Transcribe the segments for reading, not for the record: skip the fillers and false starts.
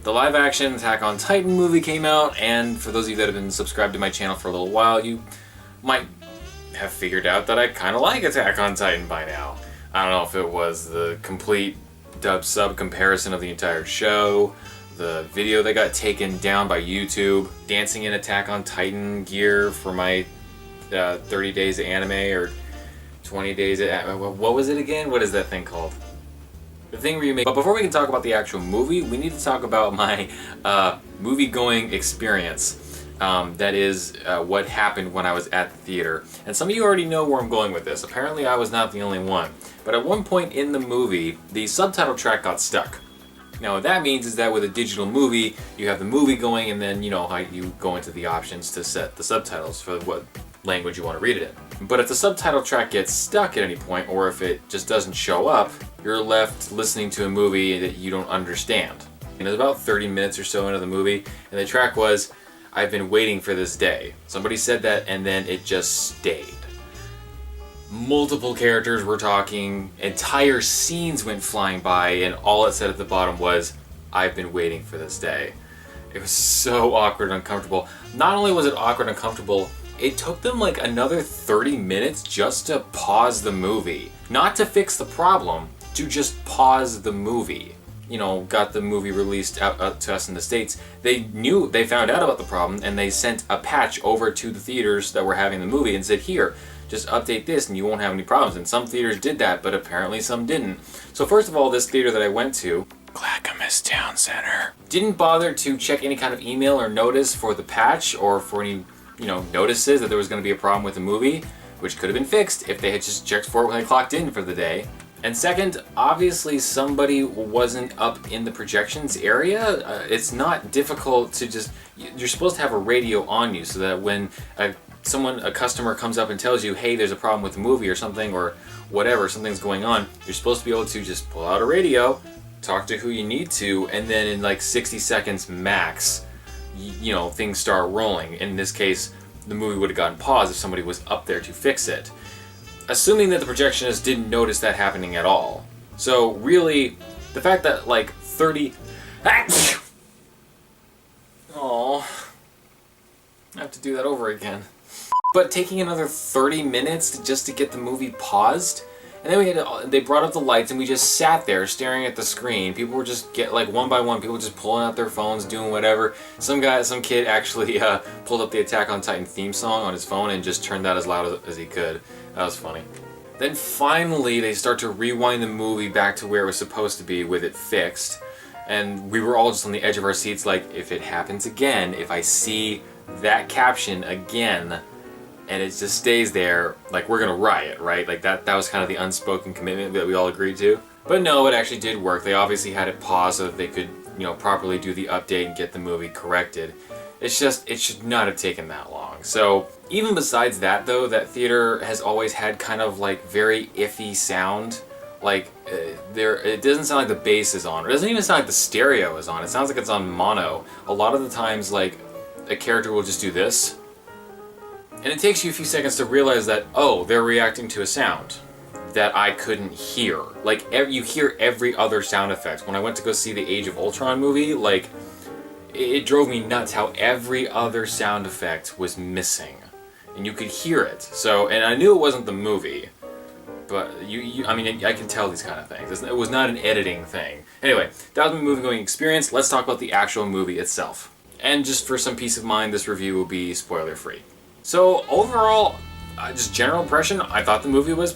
The live action Attack on Titan movie came out, and for those of you that have been subscribed to my channel for a little while, you might have figured out that I kind of like Attack on Titan by now. I don't know if it was the complete dub-sub comparison of the entire show, the video that got taken down by YouTube, dancing in Attack on Titan gear for my 30 days of anime, or 20 days of... What was it again? What is that thing called? The thing where you make... But before we can talk about the actual movie, we need to talk about my movie-going experience. That is what happened when I was at the theater. And some of you already know where I'm going with this. Apparently I was not the only one. But at one point in the movie, the subtitle track got stuck. Now what that means is that with a digital movie, you have the movie going, and then you know how you go into the options to set the subtitles for what language you want to read it in. But if the subtitle track gets stuck at any point, or if it just doesn't show up, you're left listening to a movie that you don't understand. And it was about 30 minutes or so into the movie, and the track was, "I've been waiting for this day." Somebody said that, and then it just stayed. Multiple characters were talking, entire scenes went flying by, and all it said at the bottom was, "I've been waiting for this day." It was so awkward and uncomfortable. Not only was it awkward and uncomfortable, it took them like another 30 minutes just to pause the movie. Not to fix the problem, to just pause the movie. You know, got the movie released out to us in the States. They found out about the problem, and they sent a patch over to the theaters that were having the movie and said, "Here, just update this and you won't have any problems." And some theaters did that, but apparently some didn't. So first of all, this theater that I went to, Clackamas Town Center, didn't bother to check any kind of email or notice for the patch or for any, you know, notices that there was going to be a problem with the movie, which could have been fixed if they had just checked for it when they clocked in for the day. And second, obviously somebody wasn't up in the projections area. It's not difficult to just, you're supposed to have a radio on you so that when a customer comes up and tells you, "Hey, there's a problem with the movie," or something, or whatever, something's going on, you're supposed to be able to just pull out a radio, talk to who you need to, and then in like 60 seconds max, you know, things start rolling. In this case, the movie would have gotten paused if somebody was up there to fix it. Assuming that the projectionist didn't notice that happening at all. So really, the fact that like 30... Oh, I have to do that over again. But taking another 30 minutes just to get the movie paused, and then they brought up the lights and we just sat there staring at the screen. People were just one by one, people just pulling out their phones, doing whatever. Some kid actually pulled up the Attack on Titan theme song on his phone and just turned that as loud as he could. That was funny. Then finally they start to rewind the movie back to where it was supposed to be with it fixed. And we were all just on the edge of our seats like, if it happens again, if I see that caption again, and it just stays there, like, we're gonna riot, right? Like that was kind of the unspoken commitment that we all agreed to. But no, it actually did work. They obviously had it paused so that they could, you know, properly do the update and get the movie corrected. It's just, it should not have taken that long. So even besides that though, that theater has always had kind of like very iffy sound. Like it doesn't sound like the bass is on. It doesn't even sound like the stereo is on. It sounds like it's on mono. A lot of the times, like, a character will just do this, and it takes you a few seconds to realize that, oh, they're reacting to a sound that I couldn't hear. Like, you hear every other sound effect. When I went to go see the Age of Ultron movie, like, it drove me nuts how every other sound effect was missing. And you could hear it. So, and I knew it wasn't the movie, but I mean, I can tell these kind of things. It was not an editing thing. Anyway, that was my movie-going experience. Let's talk about the actual movie itself. And just for some peace of mind, this review will be spoiler-free. So overall, just general impression, I thought the movie was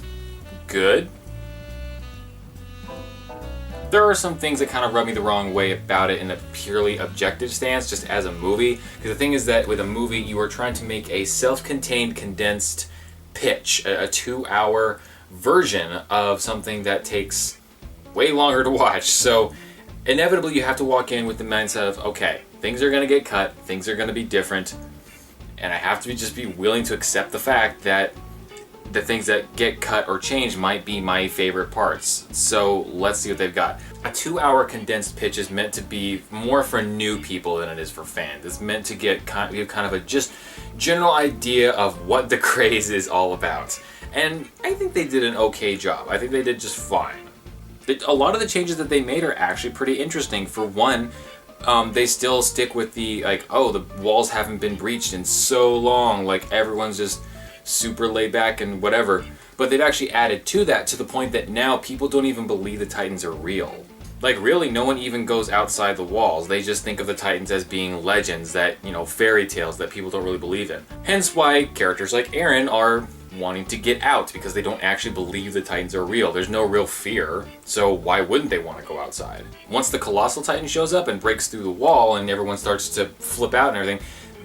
good. There are some things that kind of rub me the wrong way about it in a purely objective stance, just as a movie. Because the thing is that with a movie, you are trying to make a self-contained, condensed pitch, a 2-hour version of something that takes way longer to watch. So inevitably, you have to walk in with the mindset of, okay, things are going to get cut, things are going to be different, and I have to just be willing to accept the fact that the things that get cut or changed might be my favorite parts. So let's see what they've got. A 2-hour condensed pitch is meant to be more for new people than it is for fans. It's meant to give kind of a just general idea of what the craze is all about. And I think they did an okay job. I think they did just fine. A lot of the changes that they made are actually pretty interesting. For one, they still stick with the, like, oh, the walls haven't been breached in so long, like, everyone's just super laid back and whatever. But they've actually added to that, to the point that now people don't even believe the Titans are real. Like, really, no one even goes outside the walls. They just think of the Titans as being legends that, you know, fairy tales that people don't really believe in. Hence why characters like Aaron are wanting to get out, because they don't actually believe the Titans are real. There's no real fear, so why wouldn't they want to go outside? Once the Colossal Titan shows up and breaks through the wall and everyone starts to flip out and everything,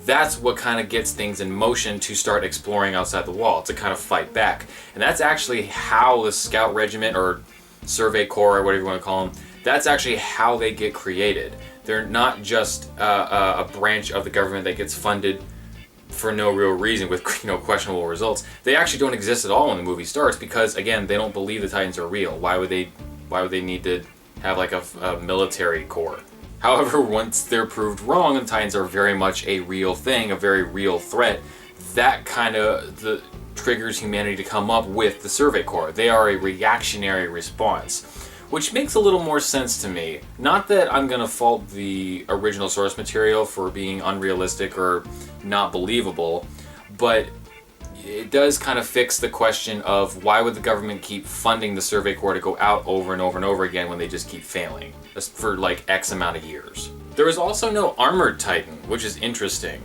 that's what kind of gets things in motion to start exploring outside the wall, to kind of fight back. And that's actually how the Scout Regiment, or Survey Corps, or whatever you want to call them, that's actually how they get created. They're not just a branch of the government that gets funded for no real reason with, you know, questionable results. They actually don't exist at all when the movie starts, because again, they don't believe the Titans are real. Why would they need to have like a military corps? However, once they're proved wrong, the Titans are very much a real thing, a very real threat, that kind of triggers humanity to come up with the Survey Corps. They are a reactionary response, which makes a little more sense to me. Not that I'm gonna fault the original source material for being unrealistic or not believable, but it does kind of fix the question of why would the government keep funding the Survey Corps to go out over and over and over again when they just keep failing for like X amount of years. There is also no armored Titan, which is interesting.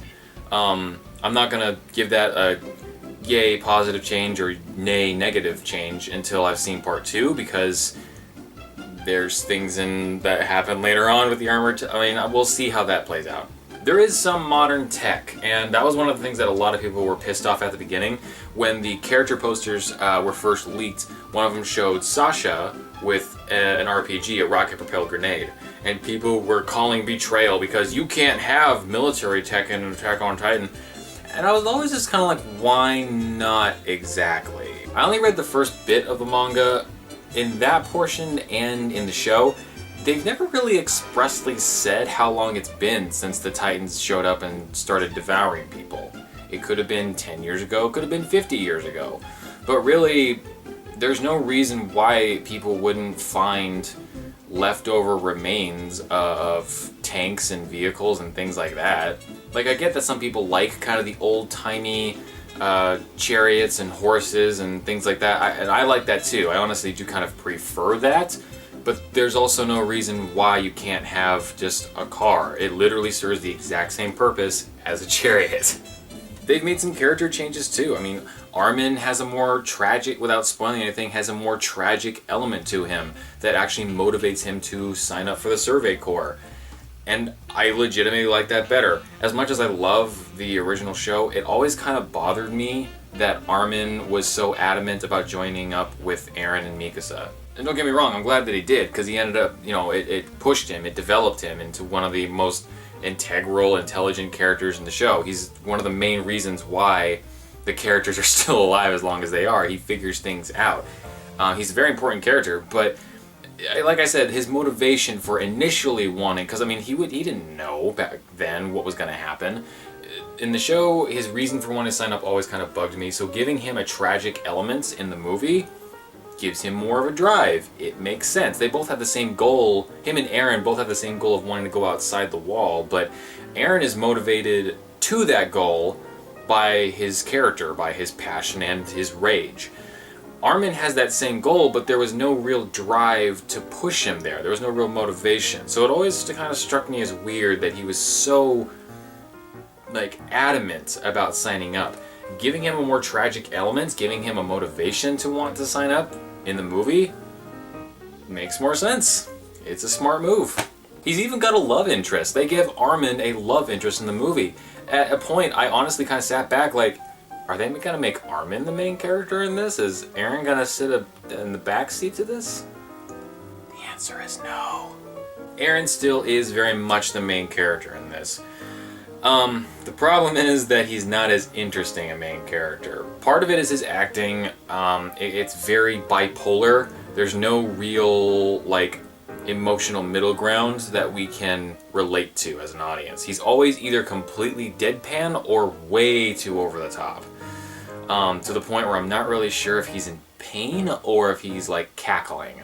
I'm not gonna give that a yay positive change or nay negative change until I've seen part 2, because there's things that happen later on with the armored. I mean, we'll see how that plays out. There is some modern tech, and that was one of the things that a lot of people were pissed off at the beginning. When the character posters were first leaked, one of them showed Sasha with an RPG, a rocket-propelled grenade, and people were calling betrayal because you can't have military tech in Attack on Titan. And I was always just kind of like, why not exactly? I only read the first bit of the manga. In that portion and in the show, they've never really expressly said how long it's been since the Titans showed up and started devouring people. It could have been 10 years ago, it could have been 50 years ago. But really, there's no reason why people wouldn't find leftover remains of tanks and vehicles and things like that. Like, I get that some people like kind of the old-timey chariots and horses and things like that, and I like that too. I honestly do kind of prefer that, but there's also no reason why you can't have just a car. It literally serves the exact same purpose as a chariot. They've made some character changes too. I mean, Armin has a more tragic, without spoiling anything, has a more tragic element to him that actually motivates him to sign up for the Survey Corps. And I legitimately like that better. As much as I love the original show, it always kind of bothered me that Armin was so adamant about joining up with Eren and Mikasa. And don't get me wrong, I'm glad that he did, because he ended up, you know, it pushed him, it developed him into one of the most integral, intelligent characters in the show. He's one of the main reasons why the characters are still alive as long as they are. He figures things out. He's a very important character, but like I said, his motivation for initially wanting, because I mean, he didn't know back then what was going to happen. In the show, his reason for wanting to sign up always kind of bugged me, so giving him a tragic element in the movie gives him more of a drive. It makes sense. They both have the same goal. Him and Eren both have the same goal of wanting to go outside the wall, but Eren is motivated to that goal by his character, by his passion and his rage. Armin has that same goal, but there was no real drive to push him there. There was no real motivation. So it always kind of struck me as weird that he was so, like, adamant about signing up. Giving him a more tragic element, giving him a motivation to want to sign up in the movie, makes more sense. It's a smart move. He's even got a love interest. They give Armin a love interest in the movie. At a point, I honestly kind of sat back like, are they gonna make Armin the main character in this? Is Eren gonna sit in the backseat to this? The answer is no. Eren still is very much the main character in this. The problem is that he's not as interesting a main character. Part of it is his acting. It's very bipolar. There's no real, like, emotional middle ground that we can relate to as an audience. He's always either completely deadpan or way too over the top. To the point where I'm not really sure if he's in pain or if he's, like, cackling.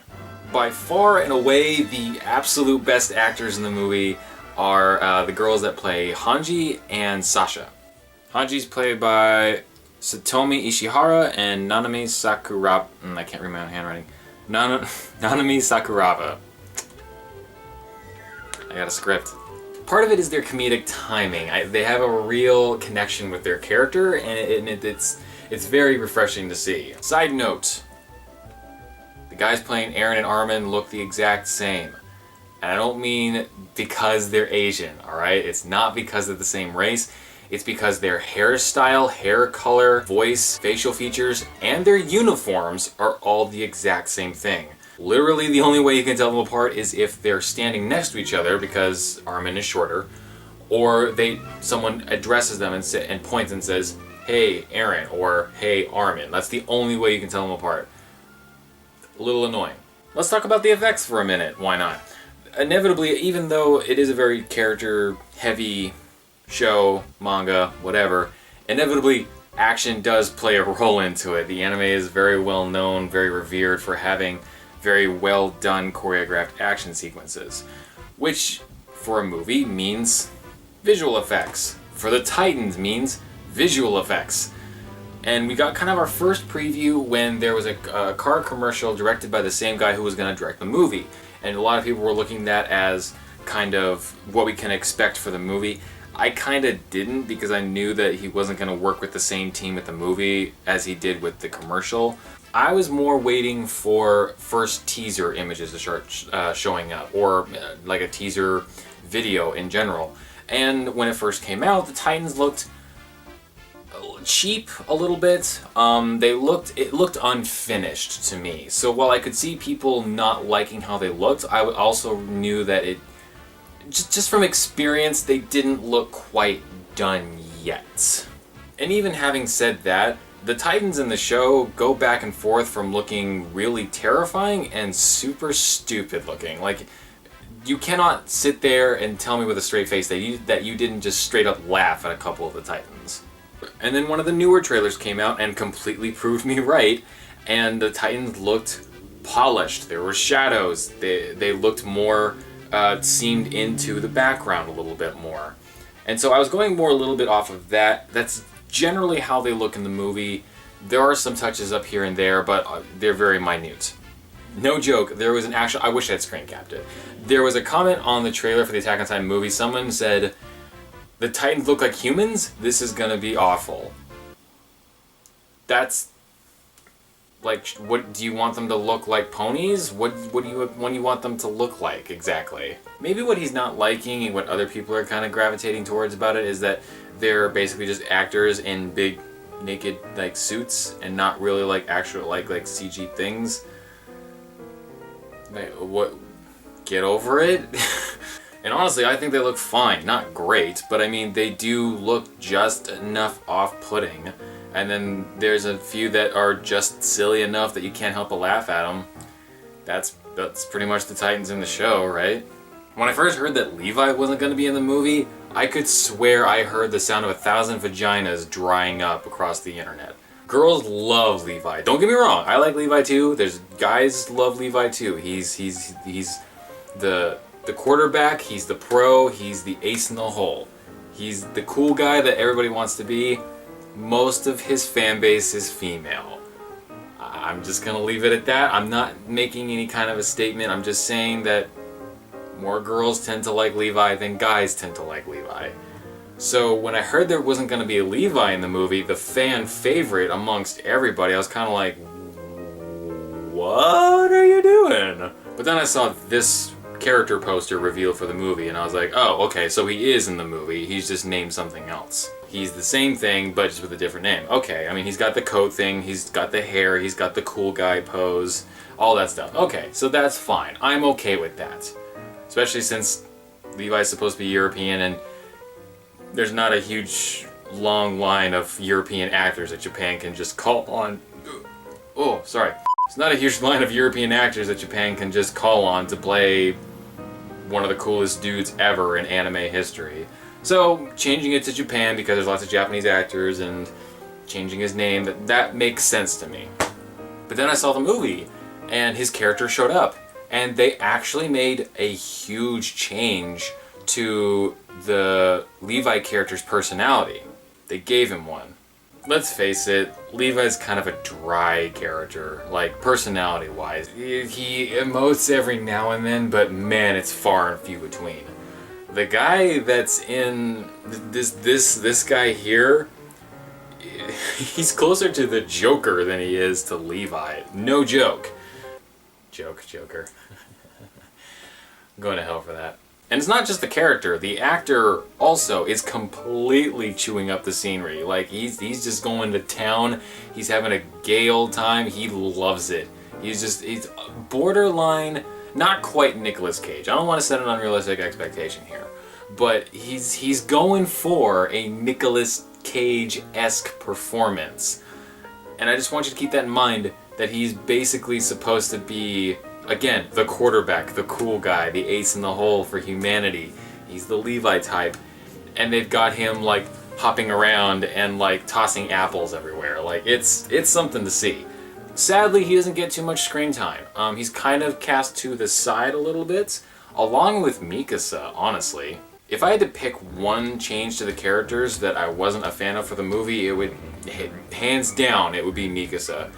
By far and away, the absolute best actors in the movie are the girls that play Hanji and Sasha. Hanji's played by Satomi Ishihara and Nanami Sakuraba. I can't read my own handwriting. Nanami Sakuraba. I got a script. Part of it is their comedic timing. They have a real connection with their character, and it's very refreshing to see. Side note, the guys playing Aaron and Armin look the exact same. And I don't mean because they're Asian, alright? It's not because they're the same race. It's because their hairstyle, hair color, voice, facial features, and their uniforms are all the exact same thing. Literally the only way you can tell them apart is if they're standing next to each other, because Armin is shorter, or someone addresses them and points and says, "Hey Aaron," or "Hey Armin." That's the only way you can tell them apart. A little annoying. Let's talk about the effects for a minute, why not? Inevitably, even though it is a very character-heavy show, manga, whatever, inevitably action does play a role into it. The anime is very well known, very revered for having very well done choreographed action sequences, which for a movie means visual effects. For the Titans means visual effects. And we got kind of our first preview when there was a car commercial directed by the same guy who was going to direct the movie. And a lot of people were looking at that as kind of what we can expect for the movie. I kind of didn't, because I knew that he wasn't going to work with the same team with the movie as he did with the commercial. I was more waiting for first teaser images to start showing up, or like a teaser video in general. And when it first came out, the Titans looked cheap a little bit. It looked unfinished to me. So while I could see people not liking how they looked, I also knew that just from experience, they didn't look quite done yet. And even having said that, the Titans in the show go back and forth from looking really terrifying and super stupid looking. Like, you cannot sit there and tell me with a straight face that you didn't just straight up laugh at a couple of the Titans. And then one of the newer trailers came out and completely proved me right, and the Titans looked polished. There were shadows. They looked more seamed into the background a little bit more. And so I was going more a little bit off of that. That's generally how they look in the movie. There are some touches up here and there, but they're very minute. No joke, there was I wish I had screen capped it. There was a comment on the trailer for the Attack on Titan movie. Someone said, "The Titans look like humans? This is gonna be awful." That's like, what do you want them to look like? Ponies? What do you want them to look like exactly? Maybe what he's not liking and what other people are kind of gravitating towards about it is that they're basically just actors in big naked like suits and not really like actual like CG things. What? Get over it. And honestly, I think they look fine. Not great, but I mean, they do look just enough off-putting. And then there's a few that are just silly enough that you can't help but laugh at them. That's pretty much the Titans in the show, right? When I first heard that Levi wasn't going to be in the movie, I could swear I heard the sound of 1,000 vaginas drying up across the internet. Girls love Levi. Don't get me wrong, I like Levi too. There's guys love Levi too. He's the quarterback, he's the pro, he's the ace in the hole. He's the cool guy that everybody wants to be. Most of his fan base is female. I'm just gonna leave it at that. I'm not making any kind of a statement. I'm just saying that more girls tend to like Levi than guys tend to like Levi. So when I heard there wasn't gonna be a Levi in the movie, the fan favorite amongst everybody, I was kind of like, what are you doing? But then I saw this character poster reveal for the movie and I was like, oh, okay, so he is in the movie, he's just named something else. He's the same thing, but just with a different name. Okay, I mean, he's got the coat thing, he's got the hair, he's got the cool guy pose, all that stuff. Okay, so that's fine. I'm okay with that. Especially since Levi's supposed to be European and there's not a huge long line of European actors that Japan can just call on. Oh, sorry. It's not a huge line of European actors that Japan can just call on to play one of the coolest dudes ever in anime history. So, changing it to Japan because there's lots of Japanese actors and changing his name, that makes sense to me. But then I saw the movie and his character showed up and they actually made a huge change to the Levi character's personality. They gave him one. Let's face it, Levi's kind of a dry character, like personality-wise. He emotes every now and then, but man, it's far and few between. The guy that's in this guy here, he's closer to the Joker than he is to Levi. No joke. Joker. I'm going to hell for that. And it's not just the character, the actor also is completely chewing up the scenery. Like, he's just going to town, he's having a gay old time, he loves it. He's borderline, not quite Nicolas Cage. I don't want to set an unrealistic expectation here. But he's going for a Nicolas Cage-esque performance. And I just want you to keep that in mind, that he's basically supposed to be, again, the quarterback, the cool guy, the ace in the hole for humanity. He's the Levi type. And they've got him, like, hopping around and, like, tossing apples everywhere. Like, it's something to see. Sadly, he doesn't get too much screen time. He's kind of cast to the side a little bit, along with Mikasa, honestly. If I had to pick one change to the characters that I wasn't a fan of for the movie, it would, hands down, it would be Mikasa.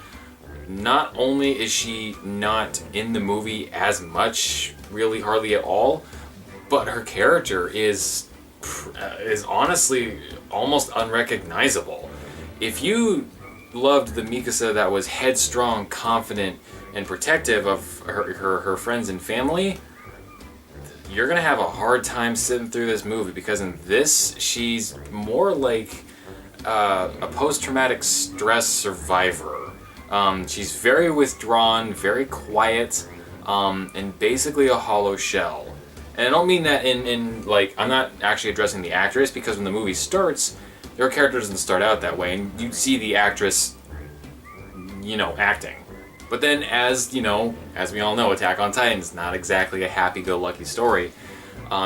Not only is she not in the movie as much, really hardly at all, but her character is honestly almost unrecognizable. If you loved the Mikasa that was headstrong, confident, and protective of her friends and family, you're gonna have a hard time sitting through this movie, because in this, she's more like a post-traumatic stress survivor. She's very withdrawn, very quiet, and basically a hollow shell. And I don't mean that in like, I'm not actually addressing the actress, because when the movie starts, her character doesn't start out that way, and you see the actress, you know, acting. But then, as you know, as we all know, Attack on Titan is not exactly a happy-go-lucky story.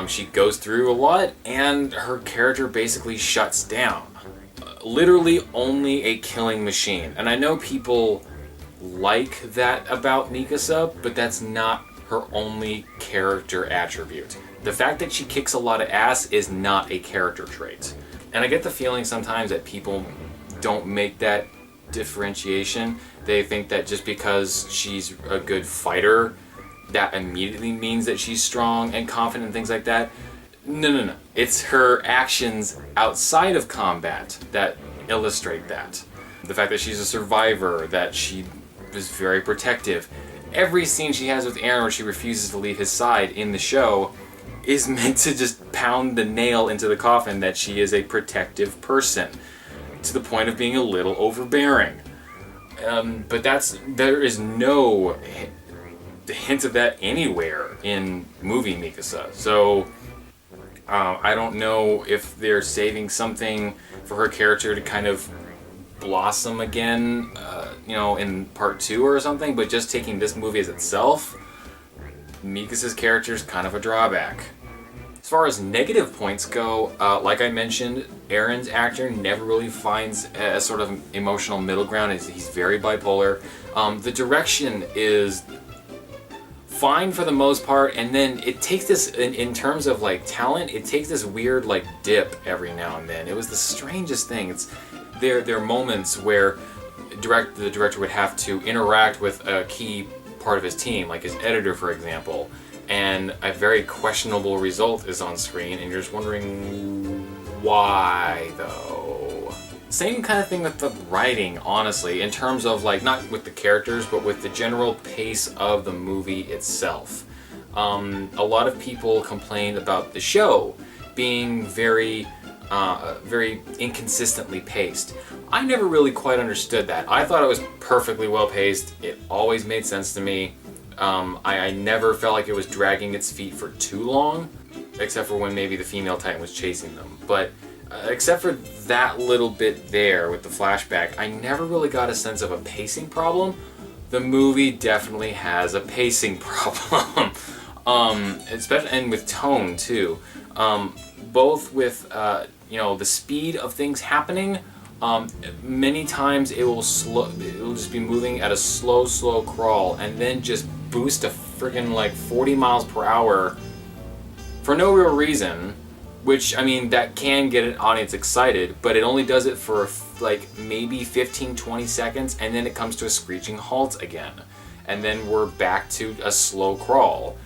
She goes through a lot, and her character basically shuts down. Literally only a killing machine. And I know people like that about Mikasa, but that's not her only character attribute. The fact that she kicks a lot of ass is not a character trait. And I get the feeling sometimes that people don't make that differentiation. They think that just because she's a good fighter, that immediately means that she's strong and confident and things like that. No. It's her actions outside of combat that illustrate that. The fact that she's a survivor, that she is very protective. Every scene she has with Eren where she refuses to leave his side in the show is meant to just pound the nail into the coffin that she is a protective person, to the point of being a little overbearing. But there is no hint of that anywhere in movie Mikasa. So I don't know if they're saving something for her character to kind of blossom again, you know, in part 2 or something, but just taking this movie as itself, Mikasa's character is kind of a drawback. As far as negative points go, like I mentioned, Eren's actor never really finds a sort of emotional middle ground. He's very bipolar. The direction is fine for the most part, and then it takes this, in terms of like talent, it takes this weird like dip every now and then. It was the strangest thing. There are moments where the director would have to interact with a key part of his team, like his editor, for example, and a very questionable result is on screen, and you're just wondering why, though. Same kind of thing with the writing, honestly, in terms of like, not with the characters, but with the general pace of the movie itself. A lot of people complained about the show being very inconsistently paced. I never really quite understood that. I thought it was perfectly well paced. It always made sense to me. I never felt like it was dragging its feet for too long, except for when maybe the female Titan was chasing them. But except for that little bit there with the flashback, I never really got a sense of a pacing problem. The movie definitely has a pacing problem, especially, and with tone too. Both with the speed of things happening. Many times it will just be moving at a slow crawl, and then just boost to friggin' like 40 miles per hour for no real reason, which, I mean, that can get an audience excited, but it only does it for like maybe 15-20 seconds, and then it comes to a screeching halt again. And then we're back to a slow crawl.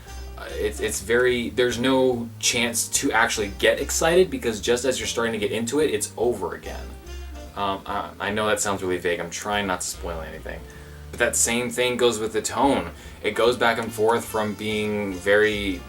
It's very, there's no chance to actually get excited, because just as you're starting to get into it, it's over again. I know that sounds really vague. I'm trying not to spoil anything. But that same thing goes with the tone. It goes back and forth from being very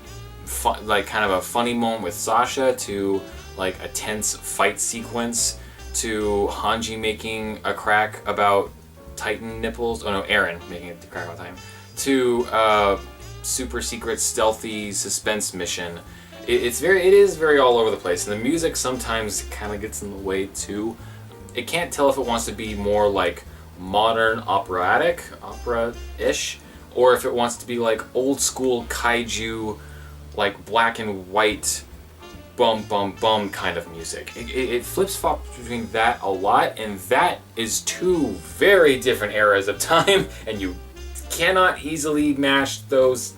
fun, like kind of a funny moment with Sasha, to like a tense fight sequence, to Hanji making a crack about Titan nipples. Oh no, Eren making a crack about Titan. To super secret stealthy suspense mission. It is very all over the place, and the music sometimes kind of gets in the way too. It can't tell if it wants to be more like modern opera-ish, or if it wants to be like old school kaiju, like black and white, bum bum bum kind of music. It flips-flops between that a lot, and that is two very different eras of time, and you cannot easily mash those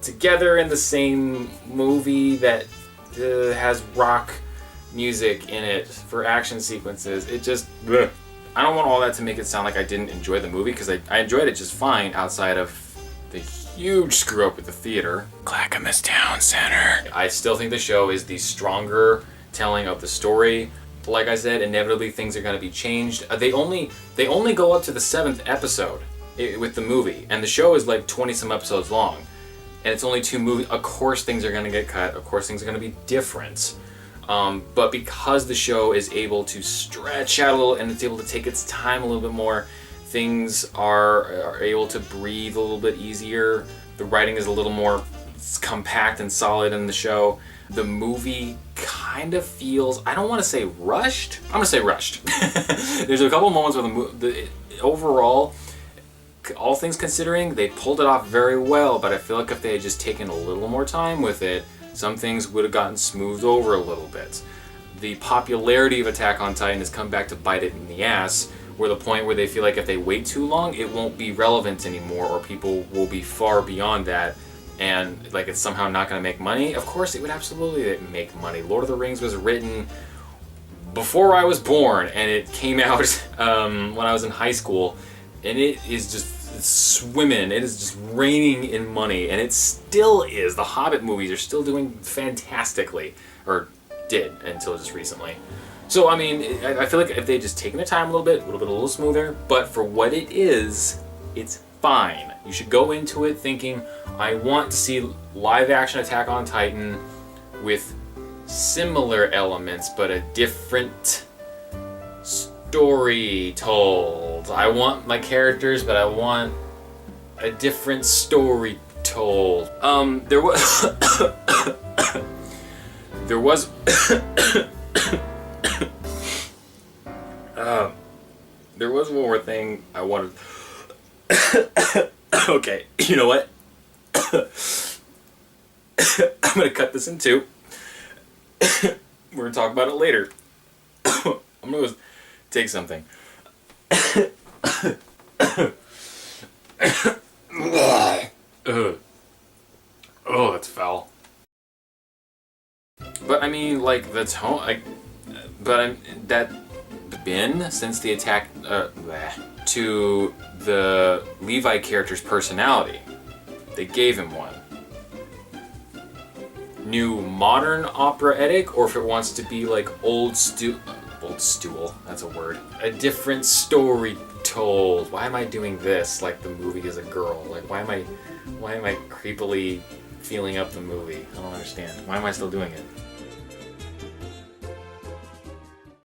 together in the same movie that has rock music in it for action sequences. It just, bleh. I don't want all that to make it sound like I didn't enjoy the movie, because I enjoyed it just fine outside of the huge screw up with the theater. Clackamas Town Center. I still think the show is the stronger telling of the story. Like I said, inevitably things are going to be changed. They only go up to the 7th episode with the movie, and the show is like 20 some episodes long, and it's only 2 movies. Of course things are going to get cut. Of course things are going to be different. But because the show is able to stretch out a little, and it's able to take its time a little bit more, things are able to breathe a little bit easier. The writing is a little more compact and solid in the show. The movie kind of feels, I don't want to say rushed. I'm going to say rushed. There's a couple moments where overall, all things considering, they pulled it off very well, but I feel like if they had just taken a little more time with it, some things would have gotten smoothed over a little bit. The popularity of Attack on Titan has come back to bite it in the ass, where the point where they feel like if they wait too long, it won't be relevant anymore, or people will be far beyond that, and like it's somehow not going to make money. Of course, it would absolutely make money. Lord of the Rings was written before I was born, and it came out when I was in high school, and it is just swimming. It is just raining in money, and it still is. The Hobbit movies are still doing fantastically, or did until just recently. So I mean, I feel like if they just taken their time a little smoother, but for what it is, it's fine. You should go into it thinking, I want to see live action Attack on Titan with similar elements, but a different story told. I want my characters, but I want a different story told. There was there was one more thing I wanted. Okay, you know what? I'm gonna cut this in 2. We're gonna talk about it later. I'm gonna go take something. Oh, that's foul. But I mean, like the tone, that been since the attack to the Levi character's personality. They gave him one. New modern operatic, or if it wants to be like old stool, that's a word. A different story told. Why am I doing this like the movie is a girl? Like why am I creepily feeling up the movie? I don't understand. Why am I still doing it?